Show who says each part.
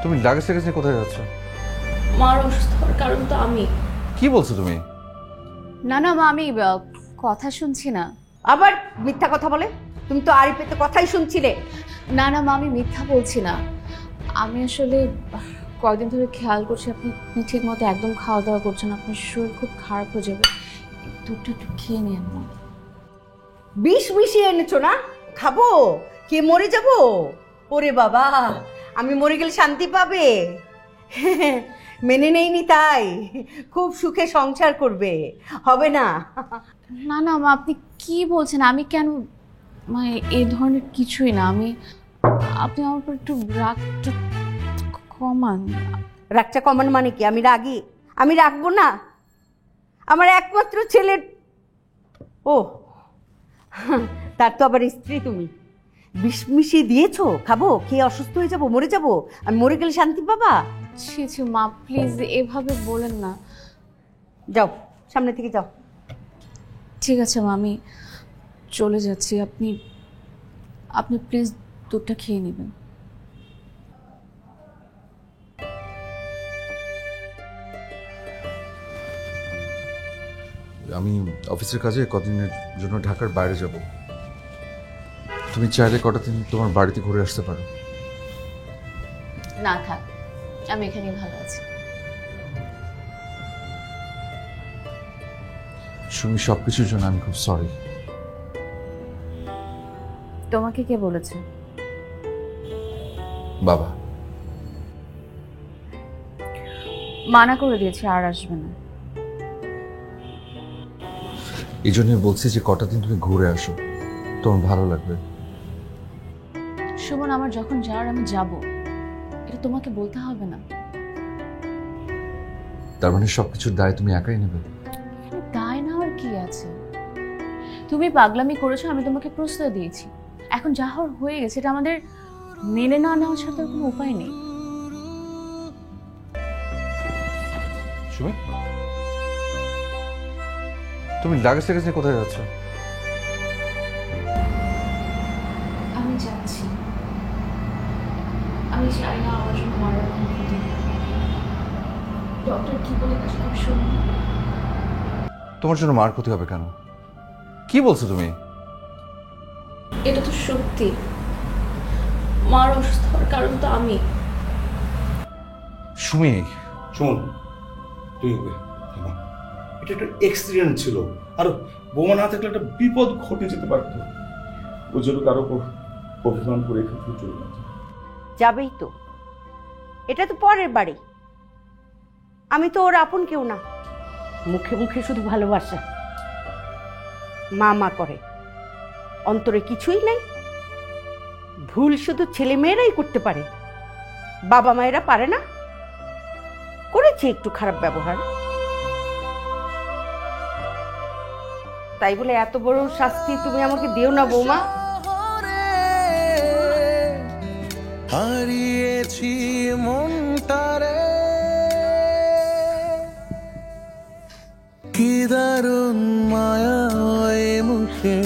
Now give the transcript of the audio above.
Speaker 1: তুমি লাগেজ টাগেজ নিয়ে কোথায় যাচ্ছ?
Speaker 2: মার অসুস্থ হওয়ার কারণ তো আমি।
Speaker 1: কি বলছো তুমি?
Speaker 3: না না মা, আমি কথা শুনছি না।
Speaker 4: আবার মিথ্যা কথা বলে? তুমি তো আরিফের তো কথাই শুনছিলে।
Speaker 3: না না মা, আমি মিথ্যা বলছি না। আমি আসলে কয়েকদিন ধরে খেয়াল করছি আপনি ঠিক মতো একদম খাওয়া দাওয়া করছেন, আপনার শরীর খুব খারাপ হয়ে যাবে, দুধটা একটু খেয়ে নিন মা।
Speaker 4: বিষ মিশিয়ে এনেছো না? খাবো? কে মরে যাব? ওরে বাবা, আমি মরে গেলে শান্তি পাবে? মেনে নেইনি তাই খুব সুখে সংসার করবে, হবে না?
Speaker 3: না না মা, আপনি কি বলছেন? আমি কেন মা, এই ধরনের কিছুই না। আপনি আমার উপর একটু রাগটা কমান।
Speaker 4: রাগটা কমান মানে কি? আমি রাখবো না? আমার একমাত্র ছেলের, ও তার তো আবার স্ত্রী তুমি। বিষ মিশিয়ে দিয়েছো, খাবো? খেয়ে অসুস্থ হয়ে যাবো, মরে যাবো? আমি মরে গেলে শান্তি পাবা?
Speaker 3: ছি ছি মা, প্লিজ এভাবে বলেন না।
Speaker 4: যাও, সামনে থেকে যাও।
Speaker 3: ঠিক আছে মা, আমি চলে যাচ্ছি। আপনি আপনি প্লিজ দুধটা খেয়ে নেবেন।
Speaker 1: আমি অফিসের কাজে কদিনের জন্য ঢাকার বাইরে যাব। তুমি চাইলে কটা দিন তোমার বাড়িতে ঘুরে আসতে পারো।
Speaker 3: না থাক, আমি এখানেই ভালো আছি।
Speaker 1: সুমি, সবকিছুর জন্য আমি খুব সরি।
Speaker 3: তোমাকে কে বলেছে?
Speaker 1: বাবা।
Speaker 3: মানা করে দিয়েছে আর আসবে না।
Speaker 1: এই জন্যই বলছি যে কটা দিন তুমি ঘুরে আসো, তোমার ভালো লাগবে।
Speaker 3: সুমন, আমার যখন যাওয়ার আমি যাব, এটা তোমাকে বলতে হবে না।
Speaker 1: তার মানে সবকিছুর দায় তুমি একাই নেবে?
Speaker 3: দায় নেওয়ার কি আছে? তুমি পাগলামি করেছো, আমি তোমাকে প্রশ্রয় দিয়েছি। এখন যা হওয়ার হয়ে গেছে, এটা আমাদের মেনে না নেওয়ার সাথে কোনো উপায় নেই।
Speaker 1: সুমি, তুমি লাগেজ টাগেজ নিয়ে কোথায় যাচ্ছ?
Speaker 3: আমি যাচ্ছি। আমি চাই না আমার জন্য মারা ডক্টর কি বলে কাছে শুনুন।
Speaker 1: তোমার জন্য মার ক্ষতি হবে কেন? কি বলছো তুমি?
Speaker 2: এটা তো সত্যি। মার অসুস্থ হওয়ার কারণ তো আমি।
Speaker 1: সুমি,
Speaker 5: শোন, তুই এটা একটা এক্সিডেন্ট ছিল, আর বোমা না থাকলে একটা বিপদ ঘটে যেতে পারত। ও যেন কারো অভিমান করে এখান থেকে চলে গেছে।
Speaker 4: যাবেই তো, এটা তো পরের বাড়ি। আমি তো ওর আপন কেউ না। মুখে মুখে শুধু ভালোবাসা, মা মা করে, অন্তরে কিছুই নাই। ভুল শুধু ছেলে মেয়েরাই করতে পারে, বাবা মায়েরা পারে না। করেছে একটু খারাপ ব্যবহার, তাই বলে এত বড় শাস্তি তুমি আমাকে দিও না বৌমা।
Speaker 6: হারিয়েছি মনটারে, কি দারুণ মায়া ওই মুখে